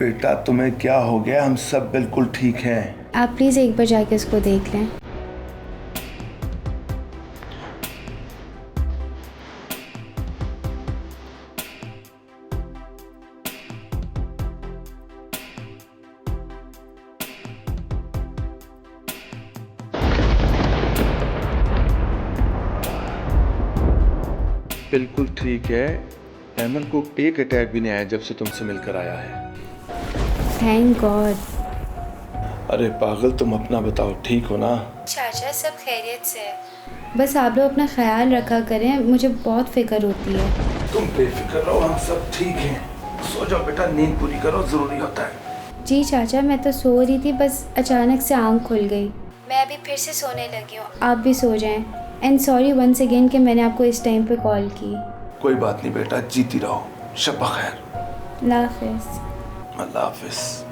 बेटा तुम्हें क्या हो गया? हम सब बिल्कुल ठीक हैं। आप प्लीज़ एक बार जाके इसको देख लें। बिल्कुल ठीक है। ऐमन को एक अटैक भी नहीं आया जब से तुमसे मिलकर आया है। Thank God. अरे पागल, तुम अपना बताओ, ठीक हो ना? चाचा सब खैरियत से है, बस आप लोग अपना ख्याल रखा करें, मुझे बहुत फिक्र होती है। तुम बेफिक्र रहो, हम सब ठीक हैं। सो जाओ बेटा, नींद पूरी करो, जरूरी होता है। जी चाचा, मैं तो सो रही थी, बस अचानक से आँख खुल गई। मैं अभी फिर से सोने लगी हूँ, आप भी सो जाएं। एंड सॉरी वंस अगेन कि मैंने आपको इस टाइम पे कॉल की। कोई बात नहीं बेटा, जीती रहो। शब खैर। अल्लाह हाफिज़। अल्लाह हाफिज़।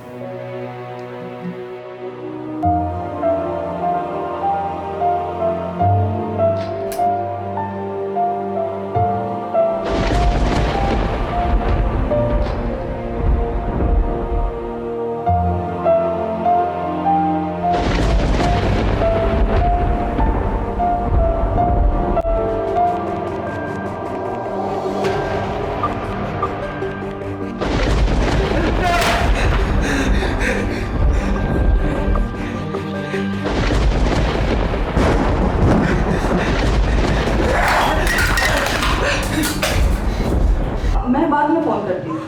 मैं बाद में फोन करती हूँ।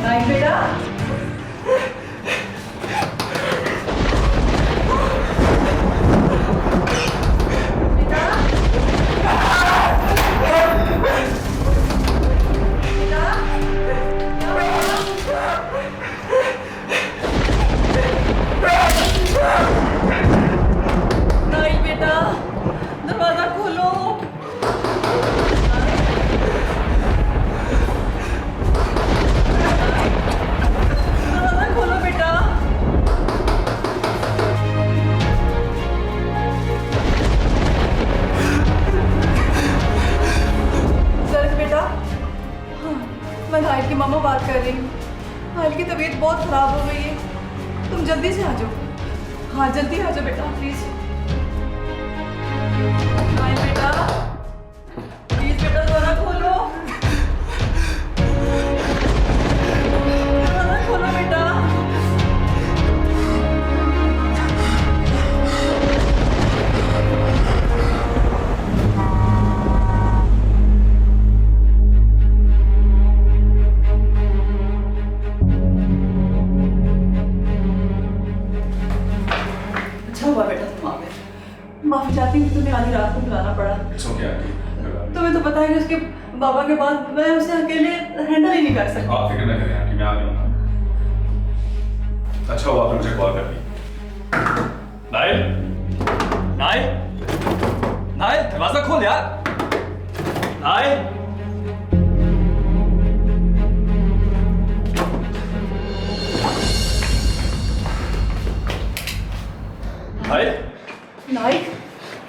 नाइक बेटा, नाइक बेटा, दरवाजा खोलो। दरवाजा खोलो बेटा। सर्क बेटा, हाँ, मैं नाइक की मामा बात कर रही हूँ। नाइक की तबीयत बहुत खराब हो गई है, तुम जल्दी से आ जाओ। हाँ जल्दी आ जाओ बेटा प्लीज। नाइक बेटा, प्लीज बेटा दरवाजा खोलो। दरवाजा खोलो बेटा। अच्छा हुआ बेटा तुम आ गए। माफी चाहती हूँ कि तुम्हें आधी रात को बुलाना पड़ा। तुम्हें तो पता है कि उसके बाबा के बाद मैं उसे अकेले हैंडल ही नहीं कर सकती। आप फिक्र न करें आंटी, मैं आ जाऊंगा। अच्छा हुआ आपने मुझे कॉल कर दी। नाइल, नाइल, नाइल, दरवाजा खोल यार। नाइल, नाइल, नाइक,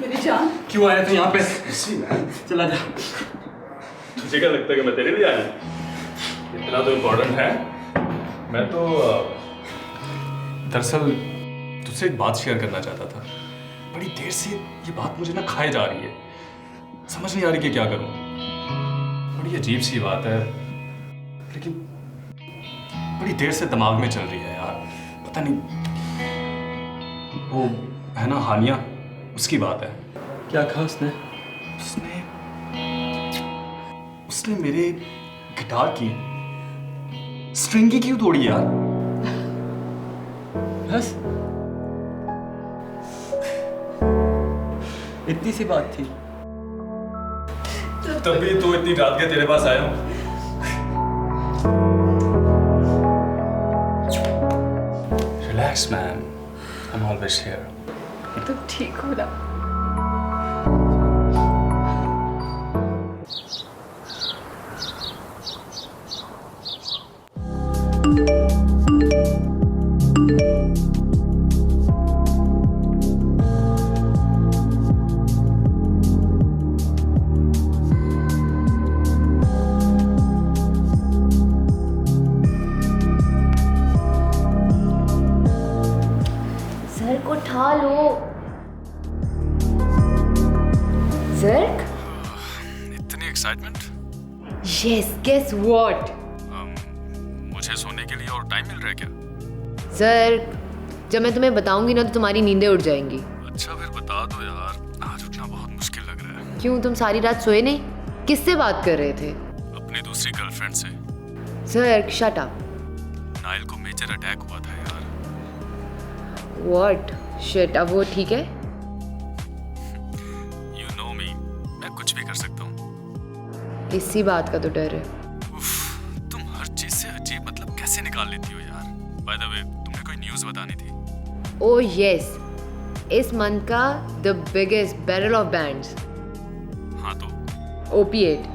मेरी जान। क्यों आया तू यहाँ पे? चला जा। तुझे क्या लगता है कि मैं तेरे लिए आया? इतना तो इम्पोर्टेंट है। मैं तो दरअसल तुझसे एक बात शेयर करना चाहता था। बड़ी देर से ये बात मुझे ना खाए जा रही है, समझ नहीं आ रही कि क्या करूं। बड़ी अजीब सी बात है, लेकिन बड़ी देर से दिमाग में चल रही है यार। पता नहीं, वो है ना हानिया, उसकी बात है। क्या कहा उसने? उसने उसने मेरे गिटार की स्ट्रिंग ही क्यों तोड़ी यार? बस इतनी सी बात थी। तभी तो इतनी रात के तेरे पास आया हूं। Relax man, I am always here. तुम ठीक हो ना? जर्क? इतनी एक्साइटमेंट? Yes, guess what? मुझे सोने के लिए और टाइम मिल रहा है क्या? जर्क, जब मैं तुम्हें बताऊंगी ना तो तुम्हारी नींदें उड़ जाएंगी। अच्छा फिर बता दो यार, आज उठना बहुत मुश्किल लग रहा है। क्यों, तुम सारी रात सोए नहीं? किससे बात कर रहे थे? अपनी दूसरी गर्लफ्रेंड से। Jerk, shut up. नाइल को मेजर अटैक हुआ था यार। व्हाट? शिट, अब वो ठीक है? यू नो मी, मैं कुछ भी कर सकता हूँ। इसी बात का तो डर है। उफ, तुम हर चीज से अजीब मतलब कैसे निकाल लेती हो यार। बाय द वे, तुमने कोई न्यूज़ बतानी थी। ओह यस, इस मंथ का the biggest battle of bands, हाँ तो? ओपिएट,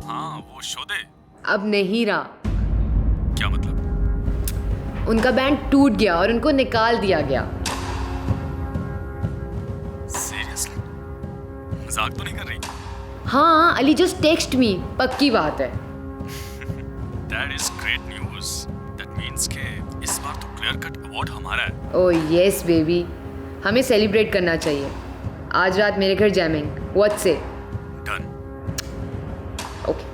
हाँ वो शोदे। अब नहीं रहा। क्या मतलब? उनका बैंड टूट गया और उनको निकाल दिया गया। सीरियसली? मजाक तो नहीं कर रही? हाँ, अली जस्ट टेक्स्ट मी, पक्की बात है। That is great news. That means कि इस बार तो क्लियर कट अवार्ड हमारा है। ओह यस बेबी, हमें सेलिब्रेट करना चाहिए। आज रात मेरे घर जैमिंग, व्हाट से? डन। ओके।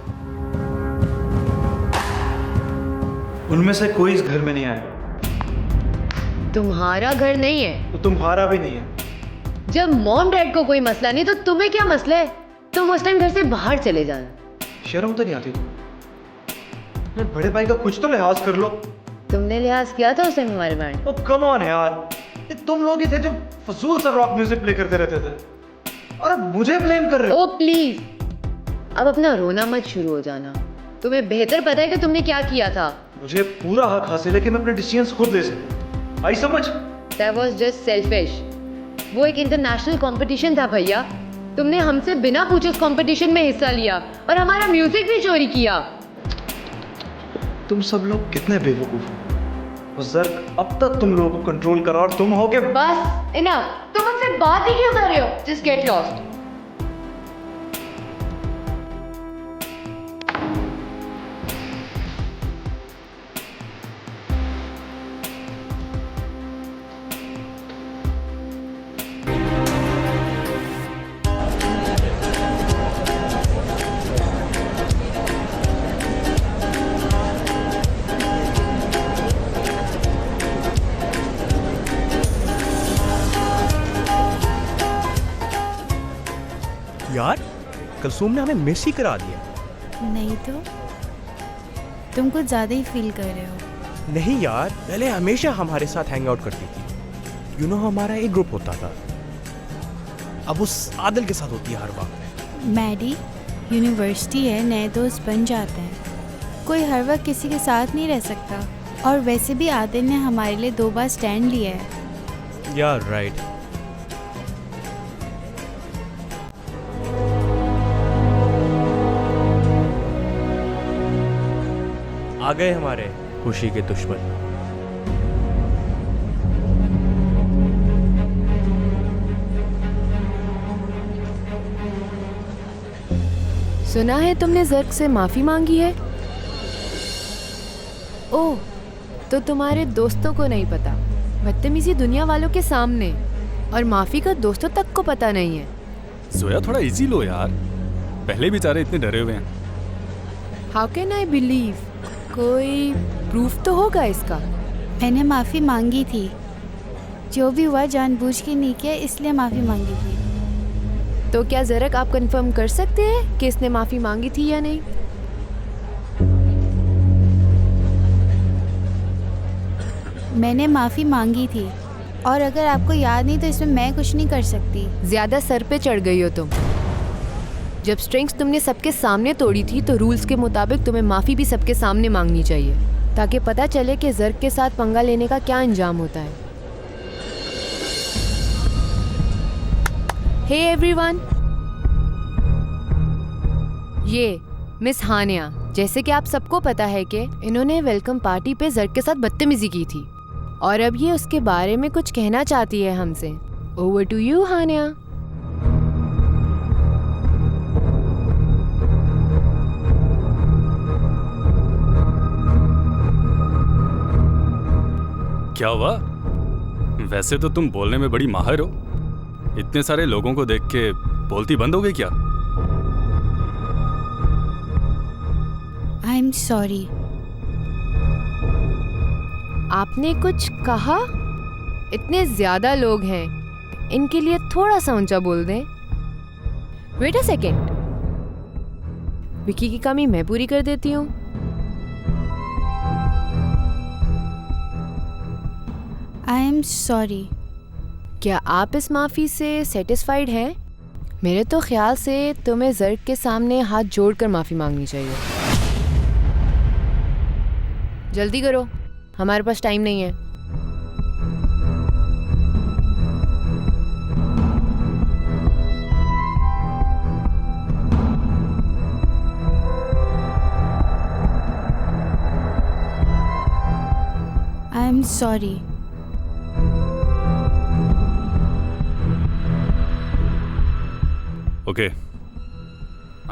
उनमें से कोई इस घर में नहीं आएगा, तुम्हारा घर नहीं है तो तुम्हारा भी नहीं है। जब मॉम डैड को कोई मसला नहीं तो तुम्हें क्या मसला है? तुम उस टाइम घर से बाहर चले जाना। शर्म तो नहीं आती तुम? मेरे बड़े भाई का कुछ तो लिहाज कर लो। तुमने लिहाज किया था उस टाइम हमारे बैंड? ओ कम ऑन यार, ये तुम लोग ही थे जो फजूल सा रॉक म्यूजिक प्ले करते रहते थे और अब मुझे ब्लेम कर रहे हो। ओ प्लीज, अब अपना रोना मत शुरू हो जाना। तुम्हें बेहतर पता है कि तुमने क्या किया था। मुझे पूरा हक हासिल है कि मैं अपने डिसीजंस खुद ले सकूं। आई समझ? That was just selfish. वो एक इंटरनेशनल कंपटीशन था भैया। तुमने हमसे बिना पूछे उस कंपटीशन में हिस्सा लिया और हमारा म्यूजिक भी चोरी किया। तुम सब लोग कितने बेवकूफ हो। बस जर्क, अब तक तुम लोगों को कंट्रोल करा और तुम हो के बस इनफ, तुम मुझसे बात ही क्यों कर रहे हो? Just get lost. यार कलसूम ने हमें मिस ही करा दिया। नहीं तो तुम कुछ ज़्यादा ही फील कर रहे हो। नहीं यार, पहले हमेशा हमारे साथ हैंग आउट करती थी। यू नो हमारा एक ग्रुप होता था, अब उस आदिल के साथ होती है हर वक्त। मैडी, यूनिवर्सिटी है, नए दोस्त बन जाते हैं। कोई हर वक्त किसी के साथ नहीं रह सकता। और वैसे भी आदिल ने हमारे लिए 2 बार स्टैंड लिया है। यार राइट। आ गए हमारे खुशी के दुश्मन। सुना है तुमने जर्क से माफी मांगी है? ओह, तो तुम्हारे दोस्तों को नहीं पता। बदतमीजी दुनिया वालों के सामने, और माफी का दोस्तों तक को पता नहीं है। जोया थोड़ा इजी लो यार, पहले बेचारे इतने डरे हुए हैं। How can I believe? कोई प्रूफ तो होगा इसका। मैंने माफ़ी मांगी थी। जो भी हुआ जानबूझ के नहीं किया, इसलिए माफ़ी मांगी थी। तो क्या जरक आप कंफर्म कर सकते हैं कि इसने माफी मांगी थी या नहीं? मैंने माफ़ी मांगी थी, और अगर आपको याद नहीं तो इसमें मैं कुछ नहीं कर सकती। ज्यादा सर पे चढ़ गई हो तुम। जब स्ट्रिंग्स तुमने सबके सामने तोड़ी थी तो रूल्स के मुताबिक तुम्हें माफी भी सबके सामने मांगनी चाहिए, ताकि पता चले कि जर्क के साथ पंगा लेने का क्या अंजाम होता है। हे एवरीवन, ये मिस हानिया। जैसे कि आप सबको पता है कि इन्होंने वेलकम पार्टी पे जर्क के साथ बदतमीजी की थी, और अब ये उसके बारे में कुछ कहना चाहती है हमसे। ओवर टू यू हानिया। क्या हुआ? वैसे तो तुम बोलने में बड़ी माहिर हो। इतने सारे लोगों को देख के बोलती बंद हो गई क्या? I am sorry. आपने कुछ कहा? इतने ज्यादा लोग हैं, इनके लिए थोड़ा सा ऊंचा बोल दें। वेट अ सेकेंड, विकी की कमी मैं पूरी कर देती हूँ। I am sorry. क्या आप इस माफ़ी से सेटिस्फाइड हैं? मेरे तो ख्याल से तुम्हें ज़र्क के सामने हाथ जोड़कर माफ़ी मांगनी चाहिए। जल्दी करो, हमारे पास टाइम नहीं है। I am sorry. ओके,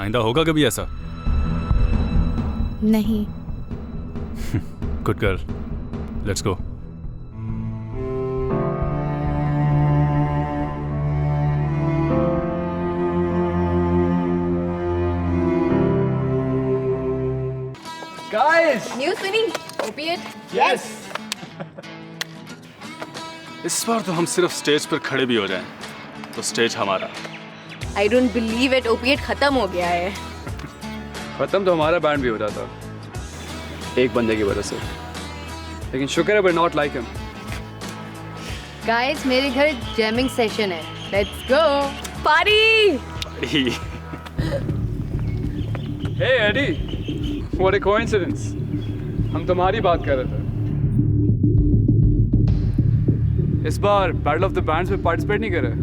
आइंदा होगा कभी ऐसा? नहीं। Good girl, let's go. Guys! News सुनी? ओपिएट? Yes! इस बार तो हम सिर्फ स्टेज पर खड़े भी हो जाएं, तो स्टेज हमारा। I don't believe it, opiate खत्म हो गया है। खत्म तो हमारा बैंड भी हो जाता एक बंदे की वजह से, लेकिन शुक्र है we're not like him। Guys, मेरे घर जैमिंग सेशन है, let's go party. Hey Eddie, what a coincidence। हम तुम्हारी बात कर रहे थे। इस बार बैटल ऑफ द बैंड्स में पार्टिसिपेट नहीं कर रहे?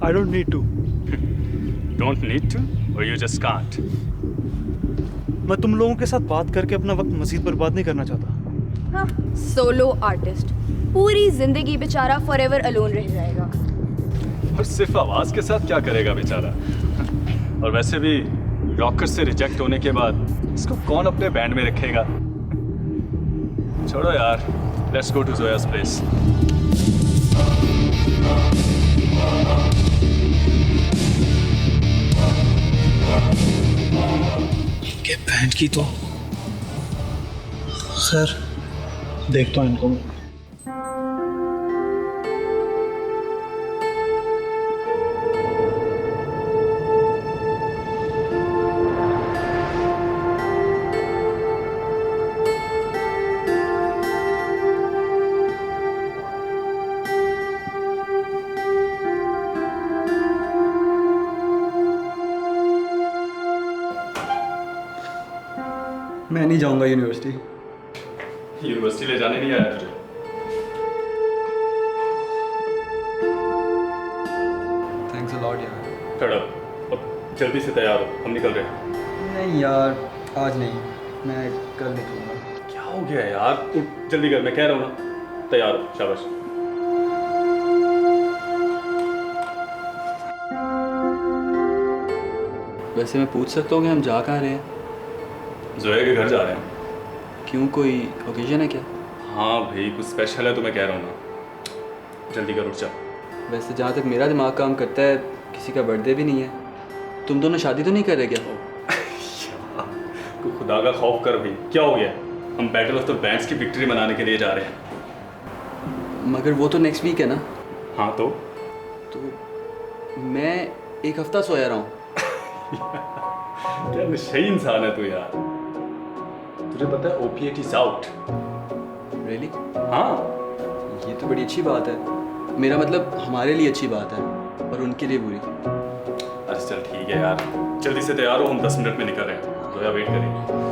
I don't need to. Don't need to, or you just can't? मैं तुम लोगों के साथ बात करके अपना वक्त मजीद बर्बाद नहीं करना चाहता। सोलो आर्टिस्ट पूरी जिंदगी बेचारा फॉरएवर अलोन रह जाएगा। और सिर्फ आवाज के साथ क्या करेगा बेचारा? और वैसे भी रॉकर से रिजेक्ट होने के बाद इसको कौन अपने बैंड में रखेगा? छोड़ो यार, लेट्स गो टू जोया's प्लेस। के बैंड की तो खैर देखता हूँ इनको। मैं नहीं जाऊंगा यूनिवर्सिटी। यूनिवर्सिटी ले जाने नहीं आया तुझे? थैंक्स अ लॉट यार। खड़ा अब जल्दी से तैयार हो, हम निकल रहे हैं। नहीं यार, आज नहीं, मैं कल निकलूंगा। क्या हो गया यार? उठ जल्दी कर, मैं कह रहा हूँ ना, तैयार हो। शाबाश। वैसे मैं पूछ सकता हूँ कि हम जा कहाँ रहे हैं? जोया के घर जा रहे हैं। क्यों, कोई ओकेजन है क्या? हाँ भाई, कुछ स्पेशल है तो मैं कह रहा हूँ ना। जल्दी कर, उठ जा। वैसे जहाँ तक मेरा दिमाग काम करता है, किसी का बर्थडे भी नहीं है। तुम दोनों शादी तो नहीं कर रहे क्या? तू खुदा का खौफ कर भाई, क्या हो गया? हम बैटल ऑफ द बैंड्स की विक्ट्री मनाने के लिए जा रहे हैं। मगर वो तो नेक्स्ट वीक है ना। हाँ तो मैं एक हफ्ता सोया रहा हूँ। क्या नशेई इंसान है तू यार। तुझे पता है ओपिएट इज आउट। रियली? हाँ, ये तो बड़ी अच्छी बात है। मेरा मतलब हमारे लिए अच्छी बात है, और उनके लिए बुरी। अरे चल ठीक है यार, जल्दी से तैयार हो, हम 10 मिनट में निकल रहे हैं। जोया वेट करेंगे।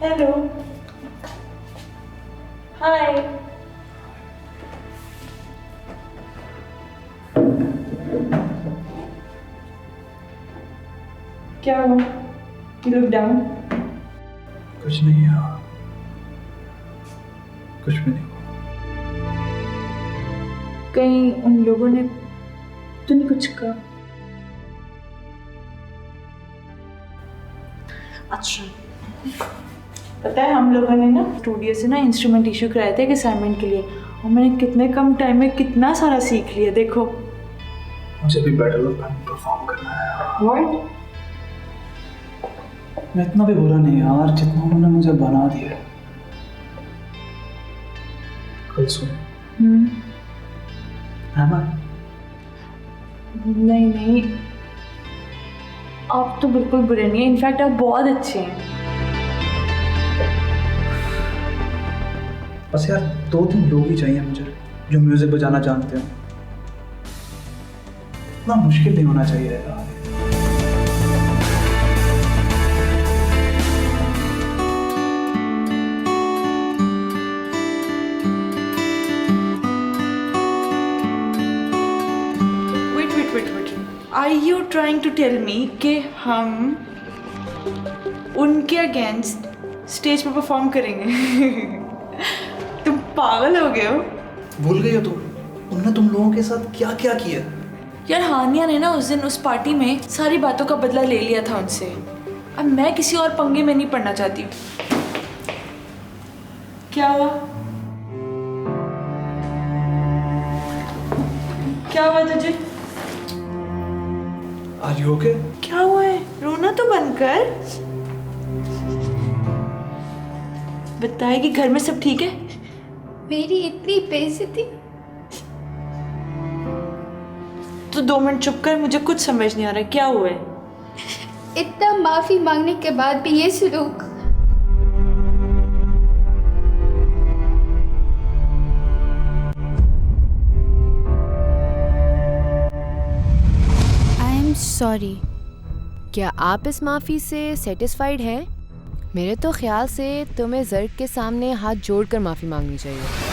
हेलो, हाय। क्या हुआ? You look down? कुछ नहीं यार, कुछ भी नहीं। कहीं उन लोगों ने तूने कुछ कहा? अच्छा, पता है हम लोगों ने ना स्टूडियो से ना इंस्ट्रूमेंट इशू कराए थे एक असाइनमेंट के लिए, और मैंने कितने कम टाइम में कितना सारा सीख लिया। देखो मुझे भी बैटल ऑफ बैंड परफॉर्म करना है। व्हाट? मैं इतना भी बुरा नहीं यार जितना उन्होंने मुझे बना दिया। कल सुन है ना? नहीं नहीं, आप तो बिल्कुल बुरे नहीं हैं, इनफैक्ट आप बहुत अच्छे हैं। बस यार 2-3 लोग ही चाहिए मुझे जो म्यूजिक बजाना जानते हो। इतना मुश्किल नहीं होना चाहिए यार। Are you trying to tell me कि हम उनके अगेंस्ट स्टेज पर परफॉर्म करेंगे? तुम पागल हो गए हो? भूल गई हो तुम? उन्होंने तुम लोगों के साथ क्या क्या किया? यार हानिया ने ना उस दिन उस पार्टी में सारी बातों का बदला ले लिया था उनसे। अब मैं किसी और पंगे में नहीं पड़ना चाहती हूँ। क्या हुआ? क्या हुआ तुझे? Are you okay? क्या हुआ है? रोना तो बंद कर। बताए कि घर में सब ठीक है? मेरी इतनी बेइज्जती। तो 2 मिनट चुप कर, मुझे कुछ समझ नहीं आ रहा क्या हुआ है। इतना माफी मांगने के बाद भी ये सलूक। I am sorry. क्या आप इस माफ़ी से सेटिस्फाइड हैं? मेरे तो ख्याल से तुम्हें ज़र्क के सामने हाथ जोड़कर माफ़ी मांगनी चाहिए।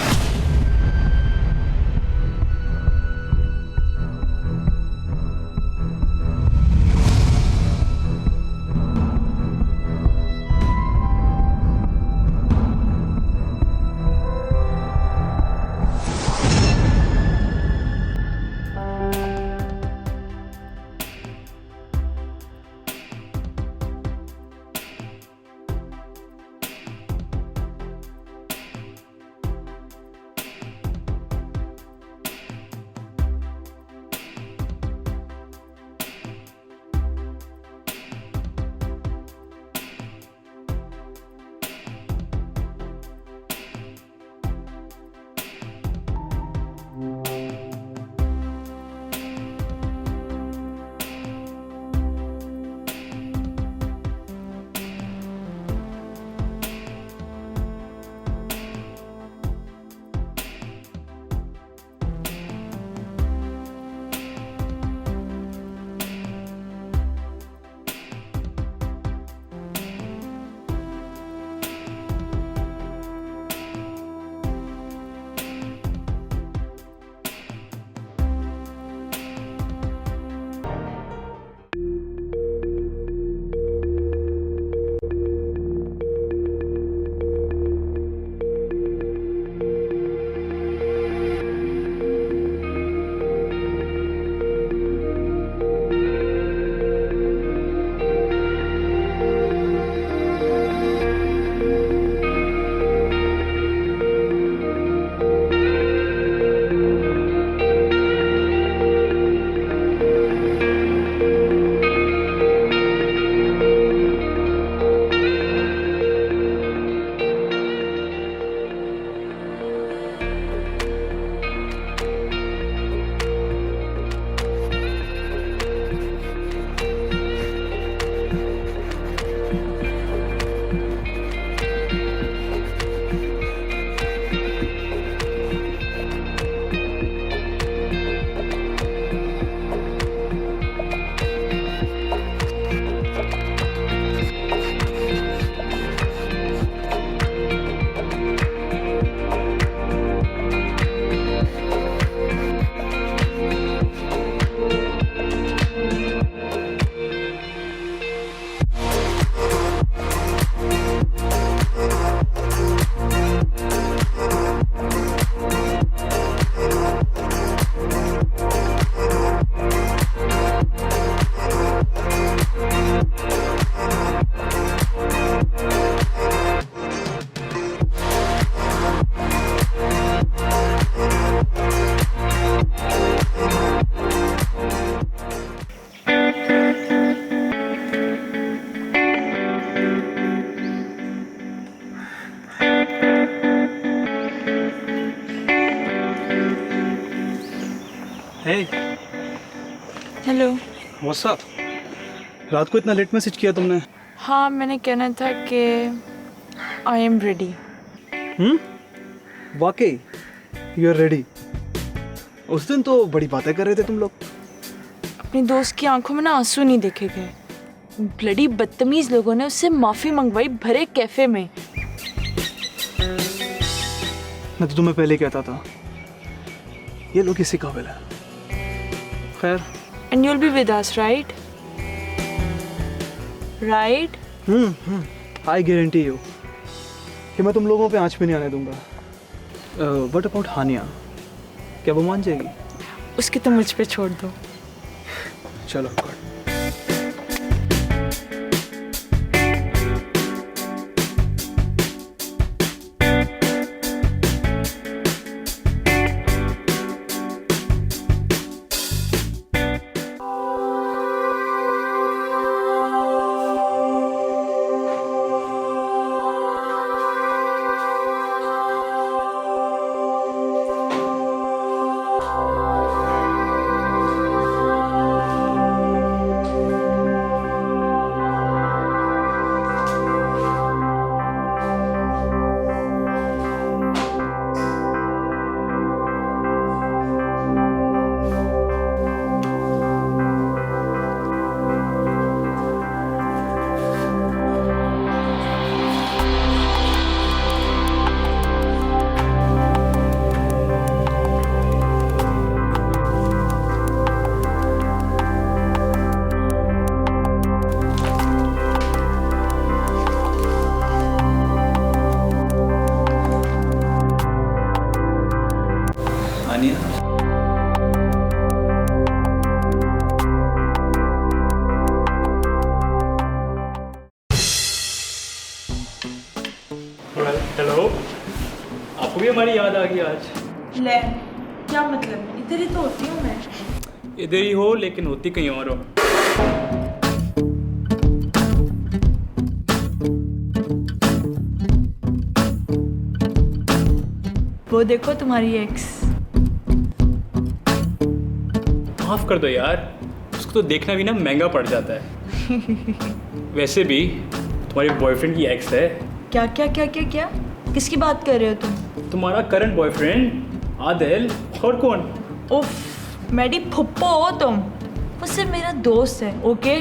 हेलो। What's up? रात को इतना लेट मैसेज किया तुमने? हाँ, मैंने कहना था कि आई एम रेडी। वाकई यू आर रेडी? उस दिन तो बड़ी बातें कर रहे थे तुम लोग। अपनी दोस्त की आंखों में ना आंसू नहीं देखे गए। ब्लडी बदतमीज लोगों ने उससे माफी मंगवाई भरे कैफे में। मैं तो तुम्हें पहले कहता था ये लोग इसी काबिल है। खैर, and you'll be with us, right? Right? I guarantee you कि मैं तुम लोगों पे आंच भी नहीं आने दूंगा। व्हाट अबाउट हानिया? क्या वो मान जाएगी? उसकी तो मुझ पे छोड़ दो। चलो गुड। हेलो, आपको भी हमारी याद आ गई आज? ले, क्या मतलब? इधर ही तो होती हूँ मैं। इधर ही हो लेकिन होती कहीं और हो। वो देखो तुम्हारी एक्स। माफ कर दो यार, उसको तो देखना भी ना महंगा पड़ जाता है। वैसे भी तुम्हारे बॉयफ्रेंड की एक्स है। क्या क्या क्या क्या क्या? किसकी बात कर रहे हो तुम? तुम्हारा करंट बॉयफ्रेंड आदिल। और कौन? उफ, मेरी फुप्पो हो तुम। वो सिर्फ मेरा दोस्त है, ओके?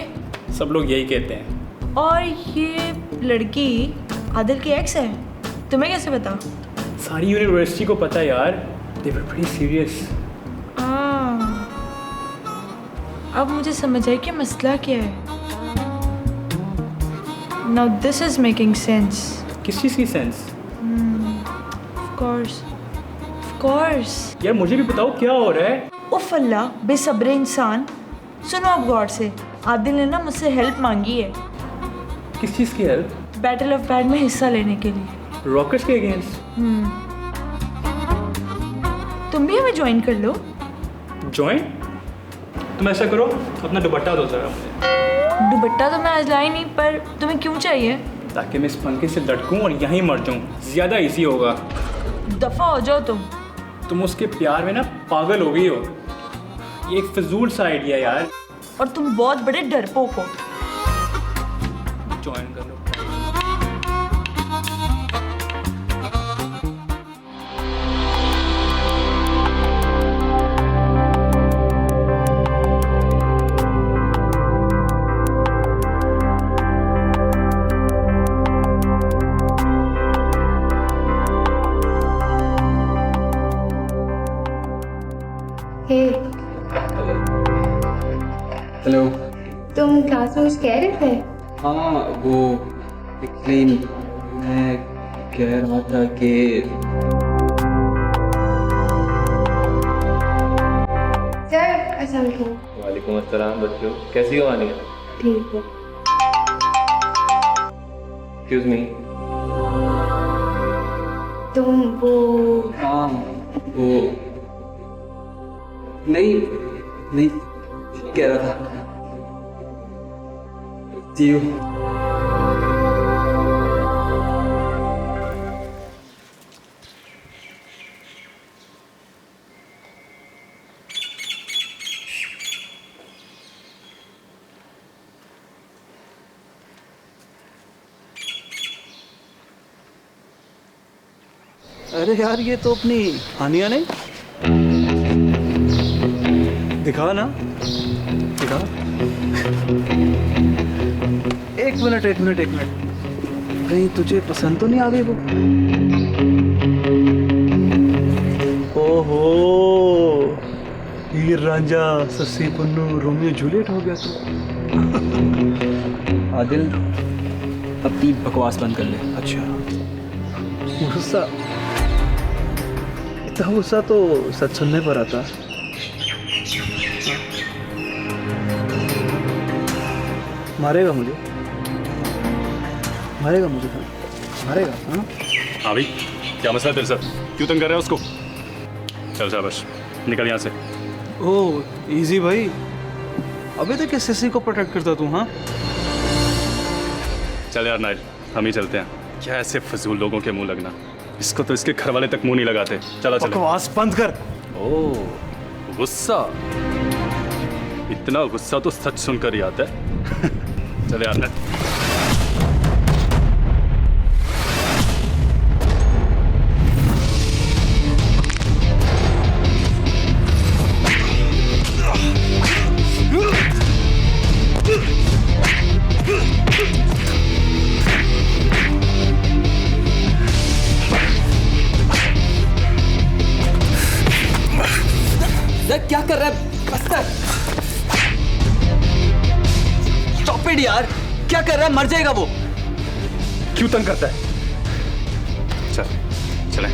सब लोग यही कहते हैं। और ये लड़की आदिल की एक्स है, तुम्हें कैसे पता? सारी यूनिवर्सिटी को पता है यार। दे वर प्रीटी सीरियस। अब मुझे समझ आया कि मसला क्या है। Now this is making sense. किस चीज़ की सेंस? Of course. यार मुझे भी बताओ क्या हो रहा है? उफ अल्लाह, बेसब्र इंसान। सुनो अब गौर से। आदिल ने ना मुझसे हेल्प मांगी है। किस चीज़ की हेल्प? बैटल ऑफ बैड में हिस्सा लेने के लिए। रॉकेट्स के अगेंस्ट? तुम भी हमें ज्वाइन कर लो। ज्वाइन? तुम ऐसा करो, अपना दुपट्टा दो जरा मुझे। दुपट्टा तो मैं आज लाई नहीं, पर तुम्हें क्यों चाहिए? ताकि मैं इस पंखे से लटकूं और यहीं मर जाऊं। ज़्यादा इजी होगा। दफा हो जाओ तुम। तुम उसके प्यार में ना पागल हो गई हो। ये एक फिजूल सा आइडिया यार। और तुम बहुत बड़े डरपोक हो। ज्वाइन कर लो। हेलो। तुम क्लास में कुछ कह रहे थे? हाँ, वो एक्चुअली मैं कह रहा था कि सर अस्सलाम वालेकुम। वालेकुम अस्सलाम बच्चों, कैसी हो आनिया? ठीक है। Excuse me. तुम वो हाँ वो नहीं कह रहा था। See you. अरे यार ये तो अपनी हानिया ने दिखा ना, दिखा। एक मिनट कहीं तुझे पसंद तो नहीं आ गई वो? ओहो, हीर रांझा सस्सी पुन्नू रोमियो जूलियट हो गया तू। आदिल अपनी बकवास बंद कर ले। अच्छा, गुस्सा, इतना गुस्सा तो सच सुनने पर आता। मारेगा मुझे, मारेगा मुझे, मारेगा। हाँ हाँ भाई, क्या मसला है तेरे साथ? क्यों तंग कर रहा है उसको? चल शाबाश, निकल यहाँ से। ओह इजी भाई, अबे तक किस सिसी को प्रोटेक्ट करता तू? हाँ चल यार नाइल, हम ही चलते हैं। क्या ऐसे फजूल लोगों के मुंह लगना, इसको तो इसके घर वाले तक मुंह नहीं लगाते। चला चला। बकवास बंद कर। ओह गुस्सा, इतना गुस्सा तो सच सुनकर ही आता है। चले यार नाइल। क्या कर रहा है? स्टॉप इट यार, क्या कर रहा है? मर जाएगा वो। क्यों तंग करता है? चल चलें।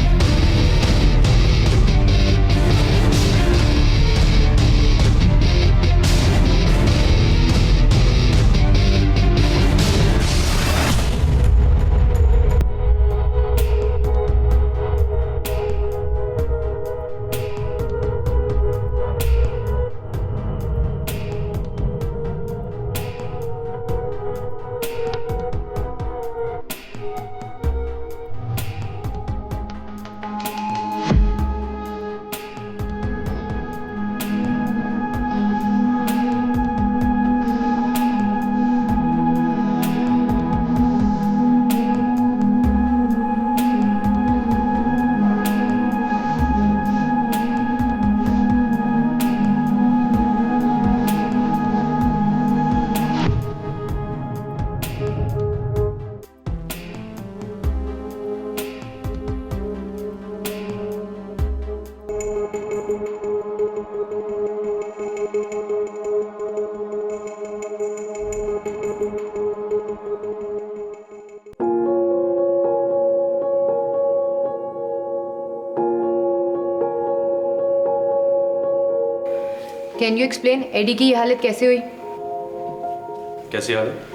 कैन यू एक्सप्लेन एडी की ये हालत कैसे हुई? कैसी हालत?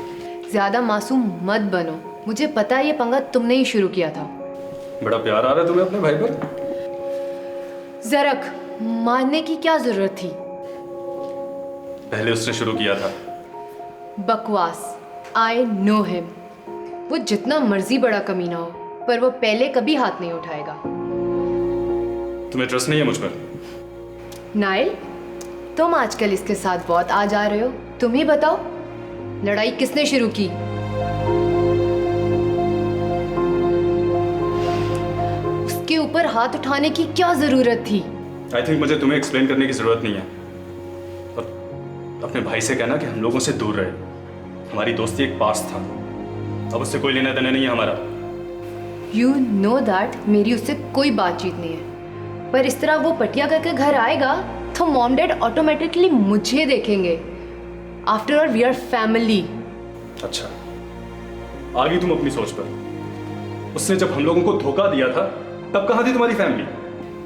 ज्यादा मासूम मत बनो, मुझे पता है ये पंगा तुमने ही शुरू किया था। बड़ा प्यार आ रहा है तुम्हें अपने भाई पर। जरक, मानने की क्या जरूरत थी? पहले उसने शुरू किया था। बकवास, आई नो हिम। वो जितना मर्जी बड़ा कमीना हो, पर वो पहले कभी हाथ नहीं उठाएगा। तुम्हें ट्रस्ट नहीं है मुझ पर? नाइल, तुम आजकल इसके साथ बहुत आ जा रहे हो। तुम ही बताओ, लड़ाई किसने शुरू की? उसके ऊपर हाथ उठाने की क्या जरूरत थी? आई थिंक मुझे तुम्हें एक्सप्लेन करने की जरूरत नहीं है। और अपने भाई से कहना कि हम लोगों से दूर रहे। हमारी दोस्ती एक पास था, अब उससे कोई लेना देना नहीं है हमारा। यू नो दैट मेरी उससे कोई बातचीत नहीं है, पर इस तरह वो पटिया करके घर आएगा तो मॉम डैड ऑटोमेटिकली मुझे देखेंगे। After all we are family. अच्छा, आ गई तुम अपनी सोच पर। उसने जब हम लोगों को धोखा दिया था तब कहाँ थी तुम्हारी फैमिली?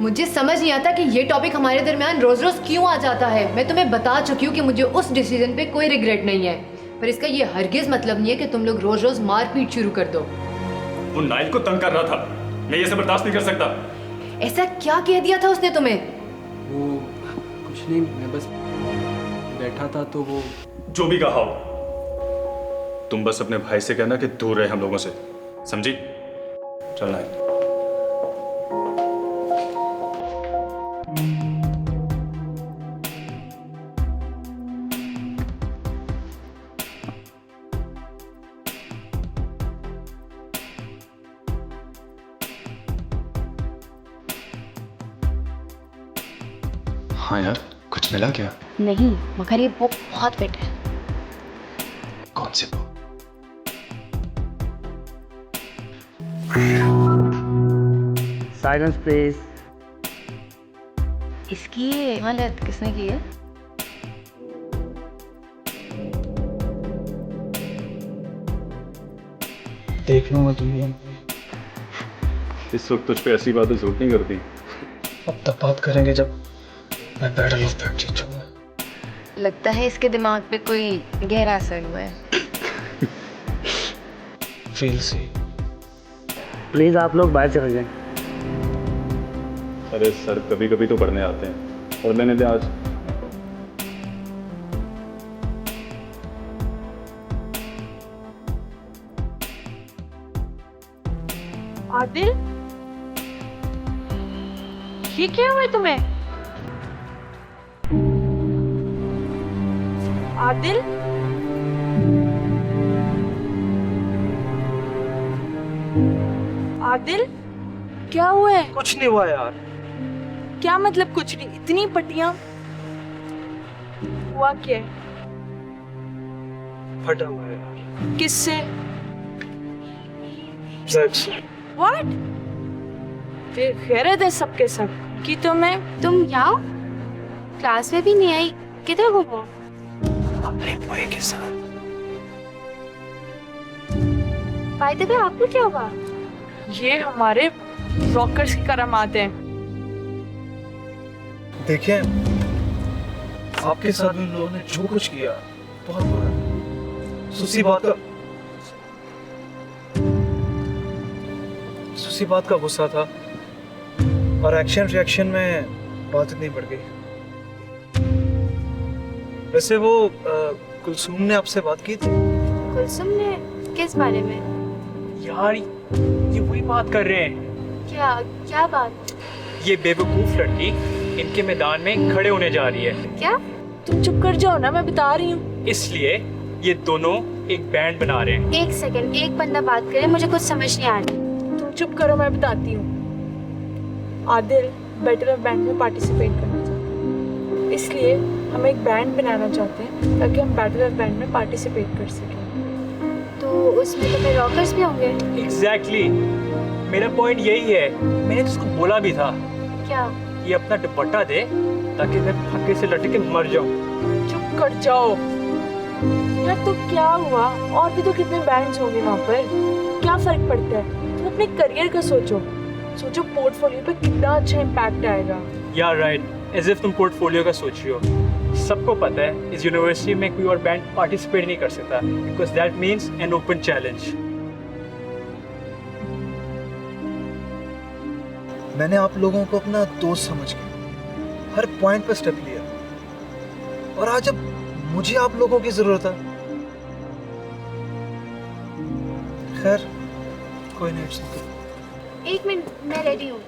मुझे समझ नहीं आता कि ये टॉपिक हमारे दरमियान रोज रोज क्यों आ जाता है। मैं तुम्हें बता चुकी हूँ कि मुझे उस डिसीजन पे कोई रिग्रेट नहीं है, पर इसका ये हरगिज मतलब नहीं है कि तुम लोग रोज रोज मारपीट शुरू कर दो। वो नाइल को तंग कर रहा था, मैं ये सब बर्दाश्त नहीं कर सकता। ऐसा क्या कह दिया था उसने तुम्हें? वो कुछ नहीं, मैं बस बैठा था तो वो। जो भी कहा हो, तुम बस अपने भाई से कहना कि दूर रहे हम लोगों से, समझी? चलना है। हाँ यार, कुछ मिला क्या? नहीं, मगर ये बहुत फिट है। कौन से वो? Silence please. इसकी ये हालत किसने की है? देख लूंगा तुम्हें। इस वक्त तुझ पे ऐसी बातें सूट नहीं करती। अब तब बात करेंगे जब मैं बैटल ऑफ बैट जीतूंगा। लगता है इसके दिमाग पे कोई गहरा असर हुआ है। Feel C. प्लीज आप लोग बाहर चले जाएं। अरे सर, कभी कभी तो पढ़ने आते हैं, और लेने दे आज। आदिल, ये क्या हुआ है तुम्हें? आदिल, आदिल, क्या हुआ है? कुछ नहीं हुआ यार। क्या मतलब कुछ नहीं? इतनी पट्टियां, हुआ क्या है? फटा हुआ है यार। किससे? जैक से। What? फिर खैरियत है सबके सब कि तुम यहाँ क्लास में भी नहीं आई, किधर घूमो? अपने भाई के साथ। बाय द वे, आपको क्या हुआ? ये हमारे रॉकर्स की करामात हैं। देखिए, आपके साथ उन लोगों ने जो कुछ किया बहुत बुरा। सुसी बात का गुस्सा था, और एक्शन रिएक्शन में बात इतनी बढ़ गई। वैसे वो कुलसुम ने आपसे बात की थी? कुलसुम ने? किस बारे में? यार ये वही बात कर रहे हैं। क्या बात? ये बेवकूफ लड़की इनके मैदान में खड़े होने जा रही है। क्या? तुम चुप कर जाओ ना, मैं बता रही हूँ। इसलिए ये दोनों एक बैंड बना रहे हैं। एक सेकंड, एक बंदा बात करे, मुझे कुछ समझ नहीं आ रहा। तुम चुप करो, मैं बताती हूँ। आदिल बैटल ऑफ बैंड में पार्टिसिपेट करना चाहते हैं, इसलिए हम एक बैंड बनाना चाहते हैं ताकि हम बैटल ऑफ बैंड में पार्टिसिपेट कर सकें। तो उसमें तो फिर रॉकर्स भी होंगे। एग्जैक्टली, मेरा पॉइंट यही है। मैंने तो उसको बोला भी था। क्या? ये अपना दुपट्टा दे ताकि मैं फक्के से लटक के मर जाऊं। चुप कर जाओ यार। तो क्या हुआ, और भी तो कितने बैंड्स होंगे वहाँ पर, क्या फर्क पड़ता है? तुम अपने करियर का सोचो, पोर्टफोलियो पे कितना अच्छा इम्पैक्ट आएगा। यार राइट, एज इफ तुम पोर्टफोलियो का सोच रही हो। सबको पता है इस यूनिवर्सिटी में कोई और बैंड पार्टिसिपेट नहीं कर सकता, because that means an open challenge. मैंने आप लोगों को अपना दोस्त समझ के हर पॉइंट पर स्टेप लिया, और आज अब मुझे आप लोगों की जरूरत है। खैर, कोई नहीं। एक मिनट, मैं रेडी हूँ।